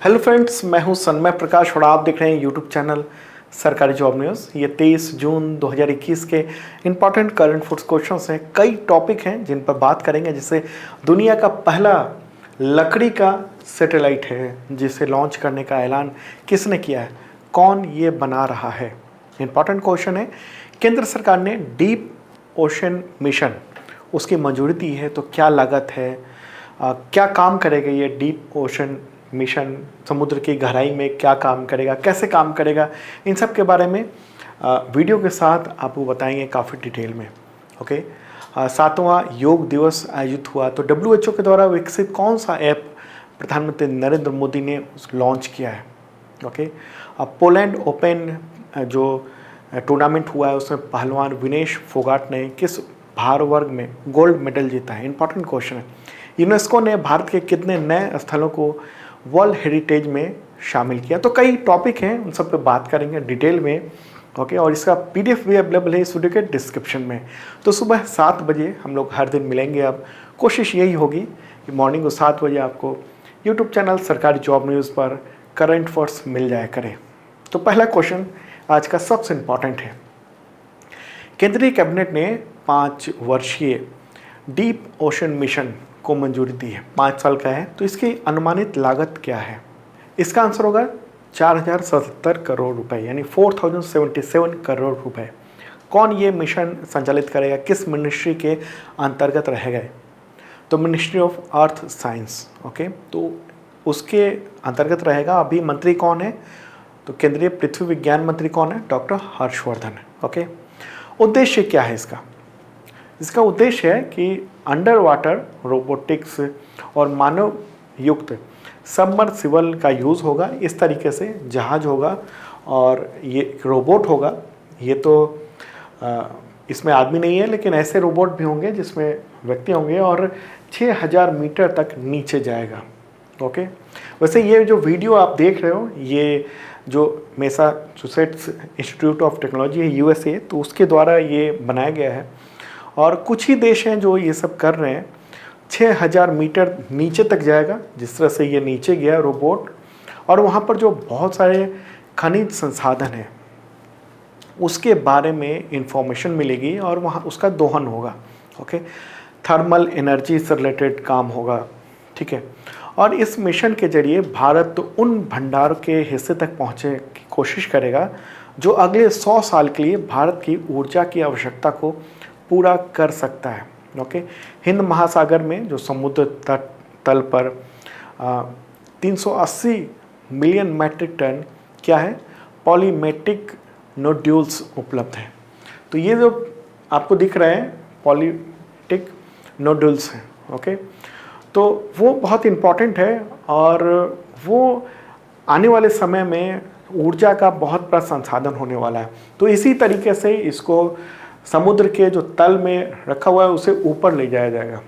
Hello friends, मैं हूं सन्मय प्रकाश और आप देख रहे हैं यूट्यूब चैनल सरकारी जॉब न्यूज़। ये 23 जून 2021 के इंपॉर्टेंट करंट फूड्स क्वेश्चंस हैं। कई टॉपिक हैं जिन पर बात करेंगे, जिससे दुनिया का पहला लकड़ी का सैटेलाइट है जिसे लॉन्च करने का ऐलान किसने किया है, कौन ये बना रहा है। इंपॉर्टेंट क्वेश्चन है। केंद्र सरकार ने डीप ओशन मिशन उसकी मंजूरी दी है, तो क्या लागत है, क्या काम करेगा ये डीप ओशन मिशन, समुद्र की गहराई में क्या काम करेगा, कैसे काम करेगा, इन सब के बारे में वीडियो के साथ आपको बताएंगे काफ़ी डिटेल में। ओके। 7वां योग दिवस आयोजित हुआ, तो WHO के द्वारा विकसित कौन सा ऐप प्रधानमंत्री नरेंद्र मोदी ने लॉन्च किया है। ओके। पोलैंड ओपन जो टूर्नामेंट हुआ है उसमें पहलवान विनेश फोगाट ने किस भार वर्ग में गोल्ड मेडल जीता है। इंपॉर्टेंट क्वेश्चन है। यूनेस्को ने भारत के कितने नए स्थलों को वर्ल्ड हेरिटेज में शामिल किया। तो कई टॉपिक हैं, उन सब पे बात करेंगे डिटेल में। ओके। और इसका PDF भी अवेलेबल है इस वीडियो के डिस्क्रिप्शन में। तो सुबह 7 बजे हम लोग हर दिन मिलेंगे। अब कोशिश यही होगी कि मॉर्निंग को 7 बजे आपको यूट्यूब चैनल सरकारी जॉब न्यूज़ पर करंट अफेयर्स मिल जाया करे। तो पहला क्वेश्चन आज का सबसे इम्पॉर्टेंट है। केंद्रीय कैबिनेट ने 5 वर्षीय डीप ओशन मिशन को मंजूरी दी है। 5 साल का है, तो इसकी अनुमानित लागत क्या है। इसका आंसर होगा 4077 करोड़ रुपए, यानी 4077 करोड़ रुपए। कौन ये मिशन संचालित करेगा, किस मिनिस्ट्री के अंतर्गत रहेगा, तो ministry of earth science. Okay. तो उसके अंतर्गत रहेगा। अभी मंत्री कौन है, तो केंद्रीय पृथ्वी विज्ञान मंत्री कौन है, डॉक्टर हर्षवर्धन। ओके। उद्देश्य क्या है इसका। इसका उद्देश्य है कि अंडर वाटर रोबोटिक्स और मानव युक्त सबमर्सिबल का यूज़ होगा। इस तरीके से जहाज होगा और ये रोबोट होगा। ये तो इसमें आदमी नहीं है, लेकिन ऐसे रोबोट भी होंगे जिसमें व्यक्ति होंगे और 6000 मीटर तक नीचे जाएगा। ओके। वैसे ये जो वीडियो आप देख रहे हो, ये जो मैसाचुसेट्स इंस्टीट्यूट ऑफ टेक्नोलॉजी है USA, तो उसके द्वारा ये बनाया गया है। और कुछ ही देश हैं जो ये सब कर रहे हैं। 6000 मीटर नीचे तक जाएगा, जिस तरह से ये नीचे गया रोबोट, और वहाँ पर जो बहुत सारे खनिज संसाधन हैं उसके बारे में इंफॉर्मेशन मिलेगी और वहाँ उसका दोहन होगा। ओके। थर्मल एनर्जी से रिलेटेड काम होगा। ठीक है। और इस मिशन के जरिए भारत उन भंडार के हिस्से तक पहुँचने की कोशिश करेगा जो अगले 100 साल के लिए भारत की ऊर्जा की आवश्यकता को पूरा कर सकता है। ओके। हिंद महासागर में जो समुद्र तल पर 380 मिलियन मैट्रिक टन क्या है, पॉलीमेटिक नोड्यूल्स उपलब्ध हैं। तो ये जो आपको दिख रहे हैं पॉलीमेटिक नोड्यूल्स हैं। ओके। तो वो बहुत इम्पॉर्टेंट है और वो आने वाले समय में ऊर्जा का बहुत बड़ा संसाधन होने वाला है। तो इसी तरीके से इसको समुद्र के जो तल में रखा हुआ है उसे ऊपर ले जाया जाएगा।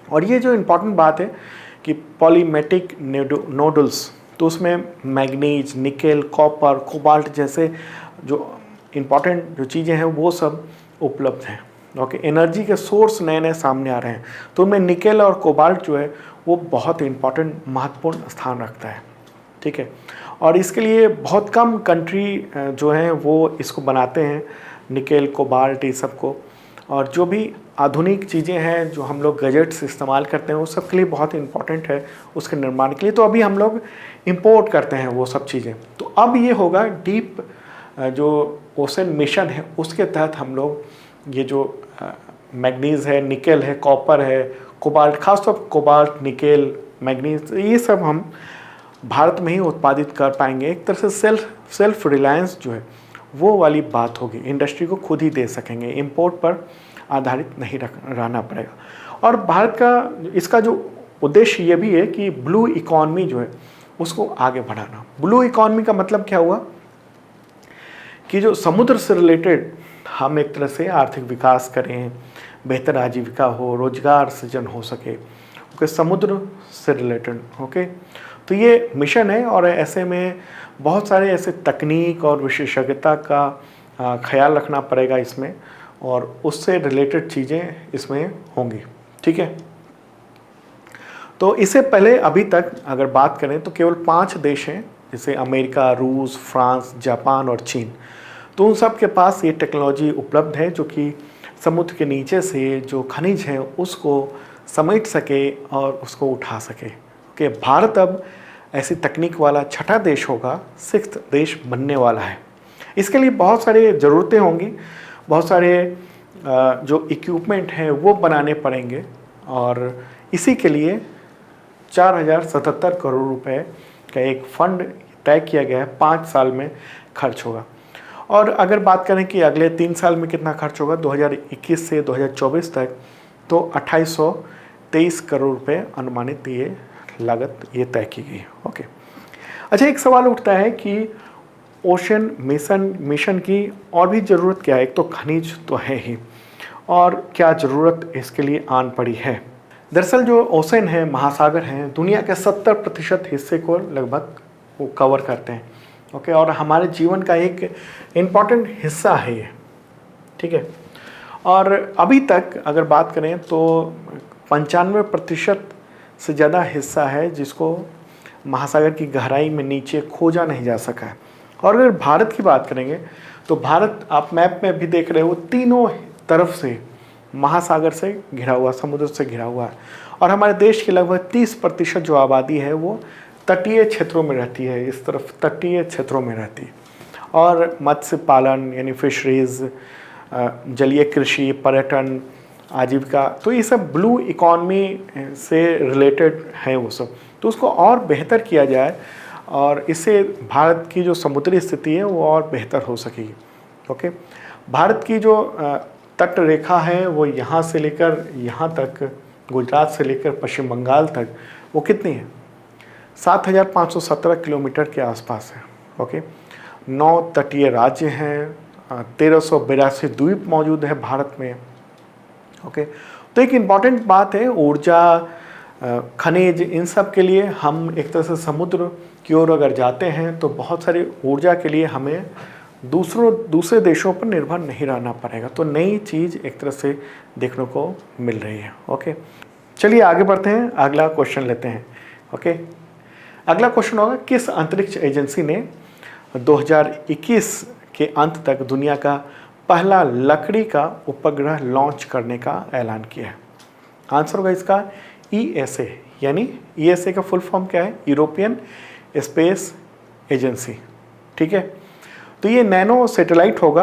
और ये जो इम्पॉर्टेंट बात है कि पॉलीमेटिक नोडल्स, तो उसमें मैग्नीज, निकेल, कॉपर, कोबाल्ट जैसे जो इम्पॉर्टेंट जो चीज़ें हैं वो सब उपलब्ध हैं। ओके। एनर्जी के सोर्स नए नए सामने आ रहे हैं, तो उनमें निकेल और कोबाल्ट जो है वो बहुत इम्पॉर्टेंट महत्वपूर्ण स्थान रखता है। ठीक है। और इसके लिए बहुत कम कंट्री जो हैं वो इसको बनाते हैं, निकेल, कोबाल्ट, ये सब को। और जो भी आधुनिक चीज़ें हैं जो हम लोग गैजेट्स इस्तेमाल करते हैं वो सब के लिए बहुत इंपॉर्टेंट है उसके निर्माण के लिए। तो अभी हम लोग इंपोर्ट करते हैं वो सब चीज़ें। तो अब ये होगा डीप जो ओशन मिशन है उसके तहत हम लोग ये जो मैग्नीज है, निकेल है, कॉपर है, कोबाल्ट, खासतौर पर कोबाल्ट, निकेल, मैग्नीज, ये सब हम भारत में ही उत्पादित कर पाएंगे। एक तरह से सेल्फ रिलायंस जो है वो वाली बात होगी। इंडस्ट्री को खुद ही दे सकेंगे, इंपोर्ट पर आधारित नहीं रहना पड़ेगा। और भारत का इसका जो उद्देश्य ये भी है कि ब्लू इकॉनमी जो है उसको आगे बढ़ाना। ब्लू इकॉनमी का मतलब क्या हुआ कि जो समुद्र से रिलेटेड हम एक तरह से आर्थिक विकास करें, बेहतर आजीविका हो, रोजगार सृजन हो सके, ओके, समुद्र से रिलेटेड। ओके। तो ये मिशन है और ऐसे में बहुत सारे ऐसे तकनीक और विशेषज्ञता का ख्याल रखना पड़ेगा इसमें, और उससे रिलेटेड चीज़ें इसमें होंगी। ठीक है। तो इससे पहले अभी तक अगर बात करें तो केवल 5 देश हैं, जैसे अमेरिका, रूस, फ्रांस, जापान और चीन। तो उन सब के पास ये टेक्नोलॉजी उपलब्ध है जो कि समुद्र के नीचे से जो खनिज है उसको समेट सके और उसको उठा सके। ओके, भारत अब ऐसी तकनीक वाला छठा देश होगा, 6th देश बनने वाला है। इसके लिए बहुत सारी ज़रूरतें होंगी, बहुत सारे जो इक्विपमेंट हैं वो बनाने पड़ेंगे और इसी के लिए 4077 करोड़ रुपए का एक फंड तय किया गया है, 5 साल में खर्च होगा। और अगर बात करें कि अगले 3 साल में कितना खर्च होगा 2021 से 2024 तक, तो 2823 करोड़ रुपए अनुमानित ये लागत ये तय की गई है। ओके, अच्छा, एक सवाल उठता है कि ओशन मिशन की और भी ज़रूरत क्या है? एक तो खनिज तो है ही, और क्या ज़रूरत इसके लिए आन पड़ी है? दरअसल जो ओशन है, महासागर हैं, दुनिया के 70% हिस्से को लगभग वो कवर करते हैं। ओके, और हमारे जीवन का एक इम्पॉर्टेंट हिस्सा है ये, ठीक है। और अभी तक अगर बात करें तो 95% से ज़्यादा हिस्सा है जिसको महासागर की गहराई में नीचे खोजा नहीं जा सका है। और अगर भारत की बात करेंगे तो भारत, आप मैप में भी देख रहे हो, तीनों तरफ से महासागर से घिरा हुआ, समुद्र से घिरा हुआ है। और हमारे देश की लगभग 30% जो आबादी है वो तटीय क्षेत्रों में रहती है, इस तरफ तटीय क्षेत्रों में रहती है। और मत्स्य पालन यानी फिशरीज, जलीय कृषि, पर्यटन, आजीविका, तो ये सब ब्लू इकॉनमी से रिलेटेड है वो सब। तो उसको और बेहतर किया जाए और इससे भारत की जो समुद्री स्थिति है वो और बेहतर हो सकेगी। ओके, भारत की जो तट रेखा है वो यहाँ से लेकर यहाँ तक, गुजरात से लेकर पश्चिम बंगाल तक, वो कितनी है? 7517 किलोमीटर के आसपास है। ओके, 9 तटीय राज्य हैं, 1382 द्वीप मौजूद है भारत में। ओके, तो एक इम्पॉर्टेंट बात है, ऊर्जा, खनिज, इन सब के लिए हम एक तरह से समुद्र की ओर अगर जाते हैं तो बहुत सारी ऊर्जा के लिए हमें दूसरे देशों पर निर्भर नहीं रहना पड़ेगा। तो नई चीज़ एक तरह से देखने को मिल रही है। ओके, चलिए आगे बढ़ते हैं, अगला क्वेश्चन लेते हैं। ओके, अगला क्वेश्चन होगा, किस अंतरिक्ष एजेंसी ने 2021 के अंत तक दुनिया का पहला लकड़ी का उपग्रह लॉन्च करने का ऐलान किया है? आंसर होगा इसका ESA, यानी ESA का फुल फॉर्म क्या है? यूरोपियन स्पेस एजेंसी, ठीक है। तो ये नैनो सैटेलाइट होगा।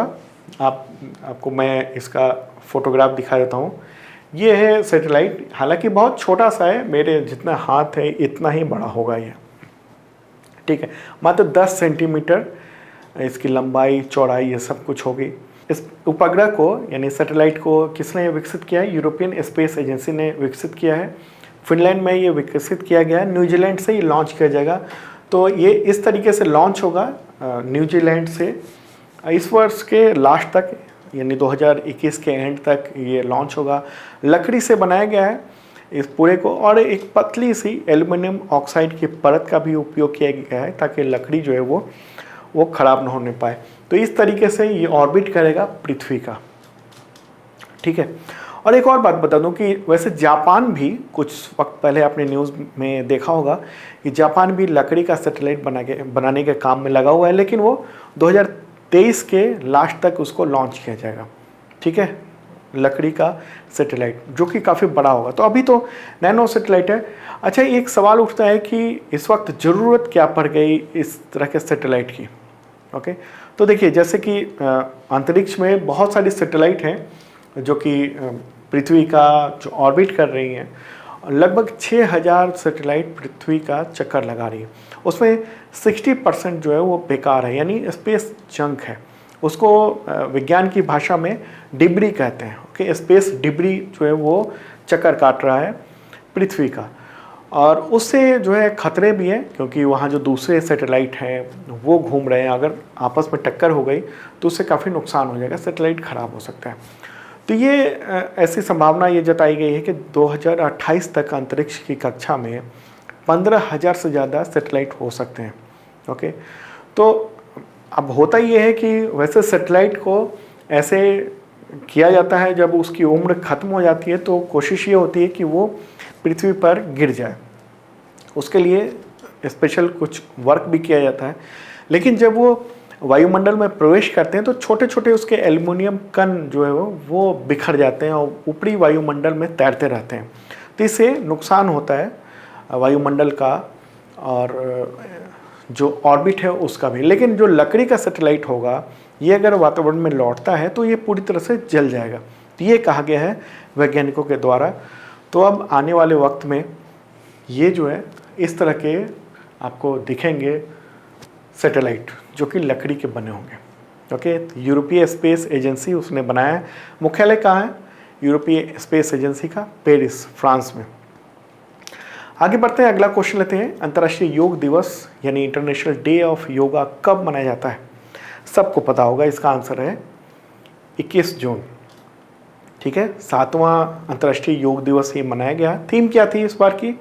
आपको मैं इसका फोटोग्राफ दिखा देता हूँ। ये है सैटेलाइट, हालांकि बहुत छोटा सा है, मेरे जितना हाथ है इतना ही बड़ा होगा ये, ठीक है। मात्र 10 सेंटीमीटर इसकी लंबाई, चौड़ाई, ये सब कुछ होगी। इस उपग्रह को यानी सैटेलाइट को किसने विकसित किया है? यूरोपियन स्पेस एजेंसी ने विकसित किया है। फिनलैंड में ये विकसित किया गया है, न्यूजीलैंड से ये लॉन्च किया जाएगा। तो ये इस तरीके से लॉन्च होगा न्यूजीलैंड से इस वर्ष के लास्ट तक, यानी 2021 के एंड तक ये लॉन्च होगा। लकड़ी से बनाया गया है इस पूरे को, और एक पतली सी एल्युमिनियम ऑक्साइड की परत का भी उपयोग किया गया है ताकि लकड़ी जो है वो ख़राब ना होने पाए। तो इस तरीके से ये ऑर्बिट करेगा पृथ्वी का, ठीक है। और एक और बात बता दूं कि वैसे जापान भी कुछ वक्त पहले आपने न्यूज़ में देखा होगा कि जापान भी लकड़ी का सैटेलाइट बनाने के काम में लगा हुआ है, लेकिन वो 2023 के लास्ट तक उसको लॉन्च किया जाएगा, ठीक है, लकड़ी का सैटेलाइट, जो कि काफ़ी बड़ा होगा। तो अभी तो नैनो सैटेलाइट है। अच्छा, एक सवाल उठता है कि इस वक्त ज़रूरत क्या पड़ गई इस तरह के सैटेलाइट की? ओके, तो देखिए, जैसे कि अंतरिक्ष में बहुत सारी सैटेलाइट हैं जो कि पृथ्वी का जो ऑर्बिट कर रही हैं। लगभग 6000 सैटेलाइट पृथ्वी का चक्कर लगा रही है। उसमें 60% जो है वो बेकार है, यानी स्पेस जंक है। उसको विज्ञान की भाषा में डिब्री कहते हैं। ओके, स्पेस डिब्री जो है वो चक्कर काट रहा है पृथ्वी का, और उससे जो है खतरे भी हैं, क्योंकि वहाँ जो दूसरे सैटेलाइट हैं वो घूम रहे हैं। अगर आपस में टक्कर हो गई तो उससे काफ़ी नुकसान हो जाएगा, सैटेलाइट ख़राब हो सकता है। तो ये ऐसी संभावना ये जताई गई है कि 2028 तक अंतरिक्ष की कक्षा में 15,000 से ज़्यादा सैटेलाइट हो सकते हैं। ओके, तो अब होता ये है कि वैसे सैटेलाइट को ऐसे किया जाता है, जब उसकी उम्र ख़त्म हो जाती है तो कोशिश ये होती है कि वो पृथ्वी पर गिर जाए, उसके लिए स्पेशल कुछ वर्क भी किया जाता है। लेकिन जब वो वायुमंडल में प्रवेश करते हैं तो छोटे छोटे उसके एल्युमिनियम कण जो है वो बिखर जाते हैं और ऊपरी वायुमंडल में तैरते रहते हैं। तो इससे नुकसान होता है वायुमंडल का और जो ऑर्बिट है उसका भी। लेकिन जो लकड़ी का सैटेलाइट होगा ये अगर वातावरण में लौटता है तो ये पूरी तरह से जल जाएगा, तो ये कहा गया है वैज्ञानिकों के द्वारा। तो अब आने वाले वक्त में ये जो है इस तरह के आपको दिखेंगे सैटेलाइट जो कि लकड़ी के बने होंगे। ओके, यूरोपीय स्पेस एजेंसी उसने बनाया है। मुख्यालय कहाँ है यूरोपीय स्पेस एजेंसी का? पेरिस, फ्रांस में। आगे बढ़ते हैं, अगला क्वेश्चन लेते हैं। अंतर्राष्ट्रीय योग दिवस यानी इंटरनेशनल डे ऑफ योगा कब मनाया जाता है? सबको पता होगा, इसका आंसर है 21 जून। ठीक है, 7वां अंतर्राष्ट्रीय योग दिवस ये मनाया गया। थीम क्या थी इस बार की?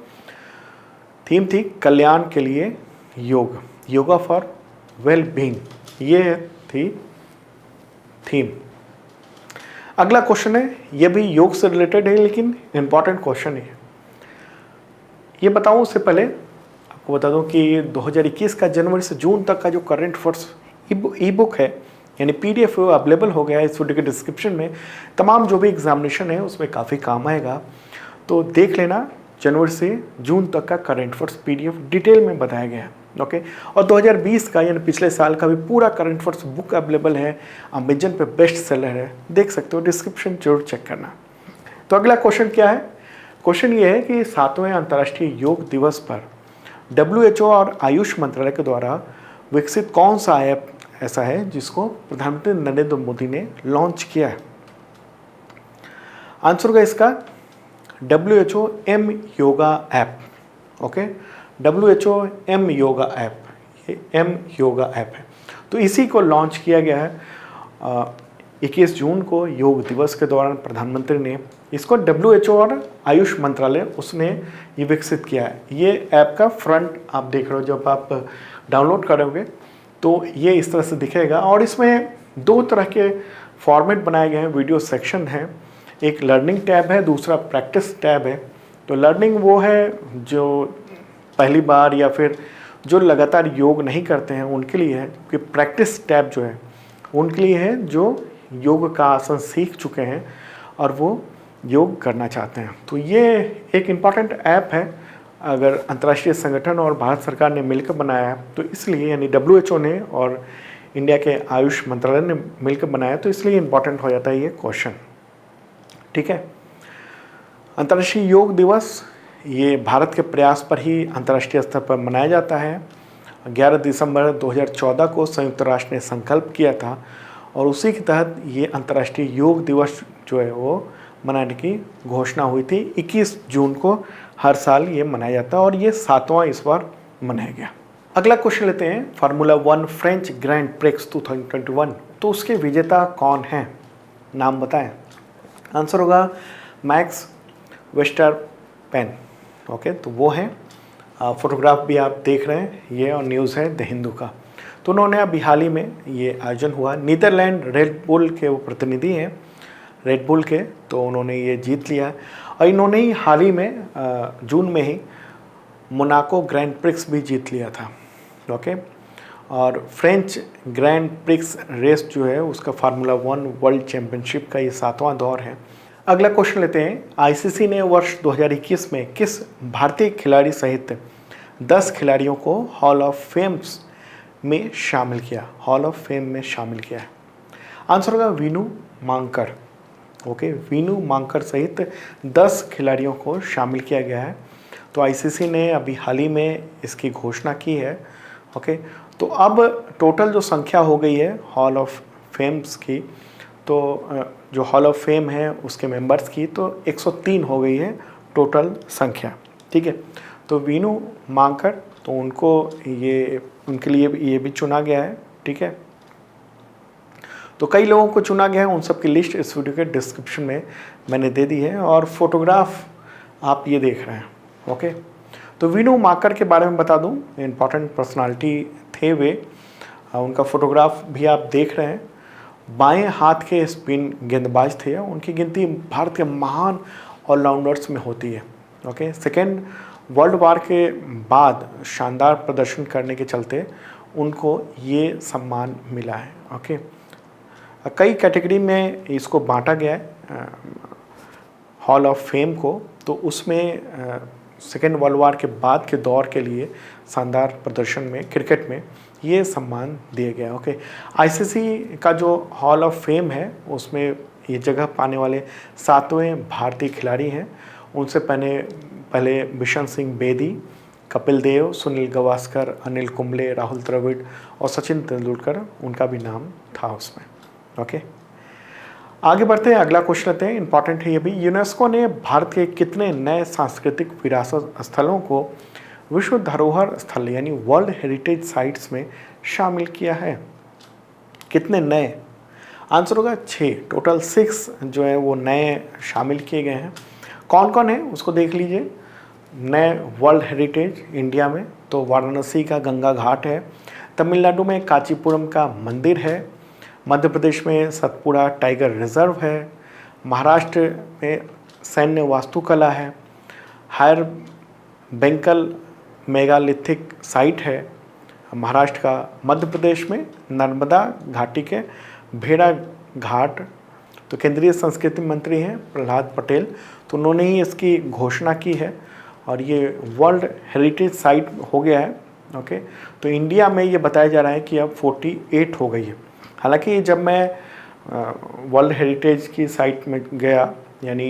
थीम थी कल्याण के लिए योग, योगा फॉर वेल बीइंग, ये थी थीम। अगला क्वेश्चन है, ये भी योग से रिलेटेड है लेकिन इंपॉर्टेंट क्वेश्चन है। ये बताऊं उससे पहले आपको बता दूं कि 2021 का जनवरी से जून तक का जो करंट अफेयर्स ई बुक है यानी PDF वो अवेलेबल हो गया है इस वीडियो के डिस्क्रिप्शन में। तमाम जो भी एग्जामिनेशन है उसमें काफ़ी काम आएगा, तो देख लेना। जनवरी से जून तक का करंट अफेयर्स PDF डिटेल में बताया गया है। ओके, और 2020 का यानी पिछले साल का भी पूरा करंट अफेयर्स बुक अवेलेबल है, अमेजन पे बेस्ट सेलर है, देख सकते हो, डिस्क्रिप्शन जरूर चेक करना। तो अगला क्वेश्चन क्या है? क्वेश्चन ये है कि 7वें अंतर्राष्ट्रीय योग दिवस पर WHO और आयुष मंत्रालय के द्वारा विकसित कौन सा ऐप ऐसा है जिसको प्रधानमंत्री नरेंद्र मोदी ने लॉन्च किया है? आंसर होगा इसका WHO M yoga app. Okay, WHO M yoga app, ये M योगा ऐप है। तो इसी को लॉन्च किया गया है 21 जून को योग दिवस के दौरान। प्रधानमंत्री ने इसको WHO और आयुष मंत्रालय उसने ये विकसित किया है। ये ऐप का फ्रंट आप देख रहे हो, जब आप डाउनलोड करोगे तो ये इस तरह से दिखेगा। और इसमें 2 तरह के फॉर्मेट बनाए गए हैं, वीडियो सेक्शन है, एक लर्निंग टैब है, दूसरा प्रैक्टिस टैब है। तो लर्निंग वो है जो पहली बार या फिर जो लगातार योग नहीं करते हैं उनके लिए है, कि प्रैक्टिस टैब जो है उनके लिए है जो योग का आसन सीख चुके हैं और वो योग करना चाहते हैं। तो ये एक इम्पॉर्टेंट ऐप है, अगर अंतर्राष्ट्रीय संगठन और भारत सरकार ने मिलकर बनाया है तो इसलिए, यानी WHO ने और इंडिया के आयुष मंत्रालय ने मिलकर बनाया, तो इसलिए इम्पॉर्टेंट हो जाता है ये क्वेश्चन। ठीक है, अंतर्राष्ट्रीय योग दिवस ये भारत के प्रयास पर ही अंतर्राष्ट्रीय स्तर पर मनाया जाता है। 11 दिसंबर 2014 को संयुक्त राष्ट्र ने संकल्प किया था और उसी के तहत ये अंतर्राष्ट्रीय योग दिवस जो है वो मनाने की घोषणा हुई थी। 21 जून को हर साल ये मनाया जाता है और ये 7वां इस बार मनाया गया। अगला क्वेश्चन लेते हैं, फार्मूला 1 फ्रेंच ग्रैंड प्रिक्स 2021, तो उसके विजेता कौन हैं? नाम बताएं। आंसर होगा मैक्स वर्स्टैपेन। ओके, तो वो हैं। फोटोग्राफ भी आप देख रहे हैं, ये और न्यूज़ है द हिंदू का। तो उन्होंने अभी हाल ही में ये आयोजन हुआ, नीदरलैंड रेड बुल के वो प्रतिनिधि हैं रेड बुल के, तो उन्होंने ये जीत लिया। और इन्होंने ही हाल ही में जून में ही मोनाको ग्रैंड प्रिक्स भी जीत लिया था। ओके, और फ्रेंच ग्रैंड प्रिक्स रेस जो है उसका फार्मूला 1 वर्ल्ड चैम्पियनशिप का ये 7वां दौर है। अगला क्वेश्चन लेते हैं, ICC ने वर्ष 2021 में किस भारतीय खिलाड़ी सहित 10 खिलाड़ियों को हॉल ऑफ फेम्स में शामिल किया? हॉल ऑफ फेम में शामिल किया है। आंसर होगा वीनू मांकड़। ओके, वीनू मांकड़ सहित 10 खिलाड़ियों को शामिल किया गया है। तो ICC ने अभी हाल ही में इसकी घोषणा की है। ओके, तो अब टोटल जो संख्या हो गई है हॉल ऑफ फेम्स की, तो जो हॉल ऑफ फेम है उसके मेंबर्स की, तो 103 हो गई है टोटल संख्या। ठीक है, तो वीनू मांकड़, तो उनको ये उनके लिए ये भी चुना गया है। ठीक है, तो कई लोगों को चुना गया है, उन सब की लिस्ट इस वीडियो के डिस्क्रिप्शन में मैंने दे दी है और फोटोग्राफ आप ये देख रहे हैं। ओके, तो वीनू मांकड़ के बारे में बता दूं, इम्पॉर्टेंट पर्सनालिटी थे वे, उनका फोटोग्राफ भी आप देख रहे हैं। बाएं हाथ के स्पिन गेंदबाज थे, उनकी गिनती भारत के महान ऑलराउंडर्स में होती है। ओके, सेकेंड वर्ल्ड वार के बाद शानदार प्रदर्शन करने के चलते उनको ये सम्मान मिला है। ओके, कई कैटेगरी में इसको बांटा गया है हॉल ऑफ फेम को। तो उसमें सेकेंड वर्ल्ड वार के बाद के दौर के लिए शानदार प्रदर्शन में क्रिकेट में ये सम्मान दिया गया। ओके, आईसीसी का जो हॉल ऑफ फेम है उसमें ये जगह पाने वाले 7वें भारतीय खिलाड़ी हैं। उनसे पहले बिशन सिंह बेदी, कपिल देव, सुनील गावस्कर, अनिल कुंबले, राहुल द्रविड़ और सचिन तेंदुलकर, उनका भी नाम था उसमें। ओके, आगे बढ़ते हैं, अगला क्वेश्चन लेते हैं, इंपॉर्टेंट है ये भी। यूनेस्को ने भारत के कितने नए सांस्कृतिक विरासत स्थलों को विश्व धरोहर स्थल यानी वर्ल्ड हेरिटेज साइट्स में शामिल किया है? कितने नए? आंसर होगा 6, टोटल 6 जो है वो नए शामिल किए गए हैं। कौन कौन है उसको देख लीजिए। नए वर्ल्ड हेरिटेज इंडिया में तो वाराणसी का गंगा घाट है, तमिलनाडु में कांचीपुरम का मंदिर है, मध्य प्रदेश में सतपुड़ा टाइगर रिजर्व है, महाराष्ट्र में सैन्य वास्तुकला है, हायर बेंकल मेगालिथिक साइट है महाराष्ट्र का, मध्य प्रदेश में नर्मदा घाटी के भेड़ा घाट। तो केंद्रीय संस्कृति मंत्री हैं प्रहलाद पटेल, तो उन्होंने ही इसकी घोषणा की है और ये वर्ल्ड हेरिटेज साइट हो गया है। ओके, तो इंडिया में ये बताया जा रहा है कि अब 48 हो गई है। हालांकि जब मैं वर्ल्ड हेरिटेज की साइट में गया यानी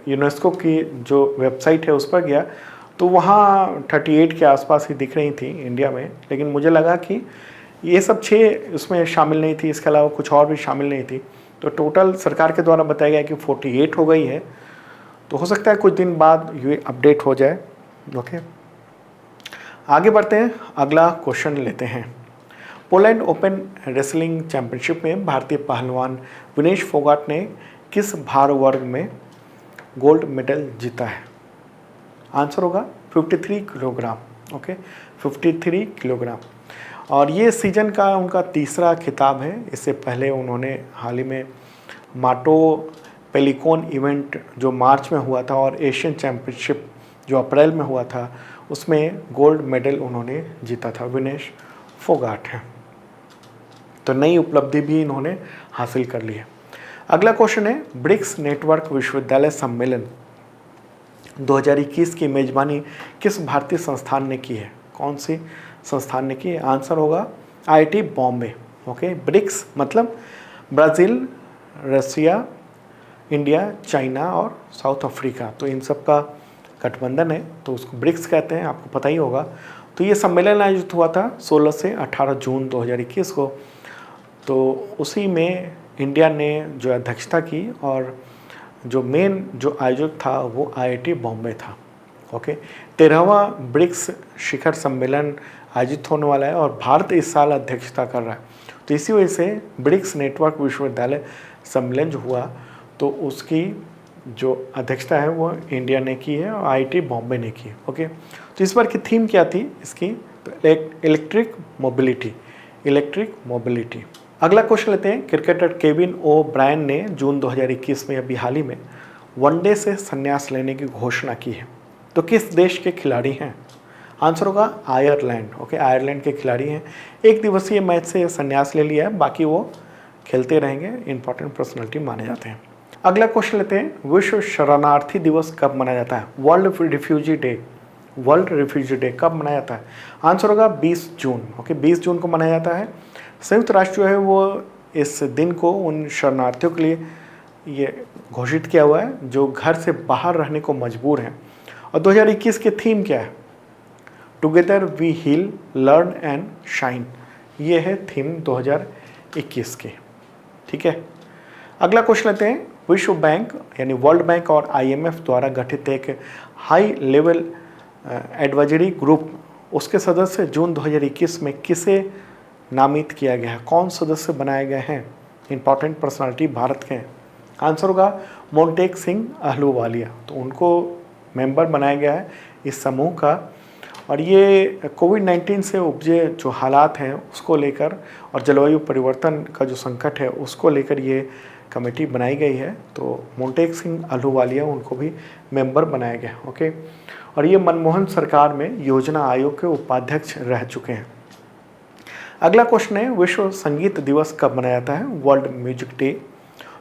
यूनेस्को की जो वेबसाइट है उस पर गया तो वहाँ 38 के आसपास ही दिख रही थी इंडिया में, लेकिन मुझे लगा कि ये सब 6 उसमें शामिल नहीं थी, इसके अलावा कुछ और भी शामिल नहीं थी। तो टोटल सरकार के द्वारा बताया गया कि 48 हो गई है। तो हो सकता है कुछ दिन बाद ये अपडेट हो जाए। ओके, आगे बढ़ते हैं, अगला क्वेश्चन लेते हैं। पोलैंड ओपन रेसलिंग चैंपियनशिप में भारतीय पहलवान विनेश फोगाट ने किस भार वर्ग में गोल्ड मेडल जीता है? आंसर होगा 53 किलोग्राम। Okay, 53 kilogram. और ये सीजन का उनका तीसरा खिताब है। इससे पहले उन्होंने हाल ही में माटो पेलिकॉन इवेंट जो मार्च में हुआ था और एशियन चैम्पियनशिप जो अप्रैल में हुआ था उसमें गोल्ड मेडल उन्होंने जीता था। विनेश फोगाट है, तो नई उपलब्धि भी इन्होंने हासिल कर ली है। अगला क्वेश्चन है, ब्रिक्स नेटवर्क विश्वविद्यालय सम्मेलन 2021 की मेजबानी किस भारतीय संस्थान ने की है? कौन सी संस्थान ने की है? आंसर होगा आईआईटी बॉम्बे। ओके, ब्रिक्स मतलब ब्राज़ील, रसिया, इंडिया, चाइना और साउथ अफ्रीका, तो इन सब का गठबंधन है तो उसको ब्रिक्स कहते हैं, आपको पता ही होगा। तो ये सम्मेलन आयोजित हुआ था 16 से 18 जून 2021 को। तो उसी में इंडिया ने जो अध्यक्षता की और जो मेन जो आयोजक था वो आईआईटी बॉम्बे था। ओके, 13वां ब्रिक्स शिखर सम्मेलन आयोजित होने वाला है और भारत इस साल अध्यक्षता कर रहा है। तो इसी वजह से ब्रिक्स नेटवर्क विश्वविद्यालय सम्मेलन जो हुआ तो उसकी जो अध्यक्षता है वो इंडिया ने की है और आईआईटी बॉम्बे ने की। ओके, तो इस बार की थीम क्या थी इसकी? तो इलेक्ट्रिक मोबिलिटी। अगला क्वेश्चन लेते हैं। क्रिकेटर केविन ओ ब्रायन ने जून 2021 में अभी हाल ही में वनडे से संन्यास लेने की घोषणा की है। तो किस देश के खिलाड़ी हैं? आंसर होगा आयरलैंड। ओके, आयरलैंड के खिलाड़ी हैं। एक दिवसीय मैच से संन्यास ले लिया है, बाकी वो खेलते रहेंगे, इंपॉर्टेंट पर्सनैलिटी माने जाते हैं। अगला क्वेश्चन लेते हैं। विश्व शरणार्थी दिवस कब मनाया जाता है? वर्ल्ड रिफ्यूजी डे कब मनाया जाता है? आंसर होगा 20 जून। ओके, 20 जून को मनाया जाता है। संयुक्त राष्ट्र जो है वो इस दिन को उन शरणार्थियों के लिए ये घोषित किया हुआ है जो घर से बाहर रहने को मजबूर हैं। और 2021 की थीम क्या है? Together we heal, learn and shine. ये है थीम 2021 की। ठीक है, अगला क्वेश्चन लेते हैं। विश्व बैंक यानी वर्ल्ड बैंक और आईएमएफ द्वारा गठित एक हाई लेवल एडवाइजरी ग्रुप, उसके सदस्य जून 2021 में किसे नामित किया गया है? कौन सदस्य बनाए गए हैं? इंपॉर्टेंट पर्सनालिटी भारत के हैं। आंसर होगा मोंटेक सिंह अहलूवालिया। तो उनको मेंबर बनाया गया है इस समूह का। और ये कोविड-19 से उपजे जो हालात हैं उसको लेकर और जलवायु परिवर्तन का जो संकट है उसको लेकर ये कमेटी बनाई गई है। तो मोंटेक सिंह अहलूवालिया उनको भी मेंबर बनाया गया। ओके, और ये मनमोहन सरकार में योजना आयोग के उपाध्यक्ष रह चुके हैं। अगला क्वेश्चन है, विश्व संगीत दिवस कब मनाया जाता है? World music day.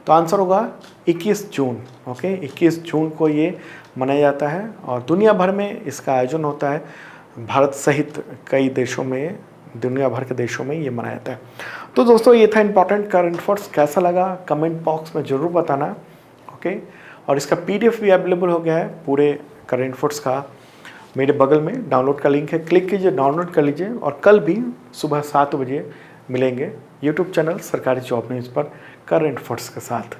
तो आंसर होगा 21 जून। ओके, 21 जून को ये मनाया जाता है और दुनिया भर में इसका आयोजन होता है। भारत सहित कई देशों में, दुनिया भर के देशों में ये मनाया जाता है। तो दोस्तों ये था इंपॉर्टेंट करंट अफेयर्स। कैसा लगा कमेंट बॉक्स में ज़रूर बताना। ओके, और इसका PDF भी अवेलेबल हो गया है पूरे करंट अफेयर्स का। मेरे बगल में डाउनलोड का लिंक है, क्लिक कीजिए, डाउनलोड कर लीजिए। और कल भी सुबह 7 बजे मिलेंगे YouTube चैनल सरकारी जॉब न्यूज़ पर करंट अफेयर्स के साथ।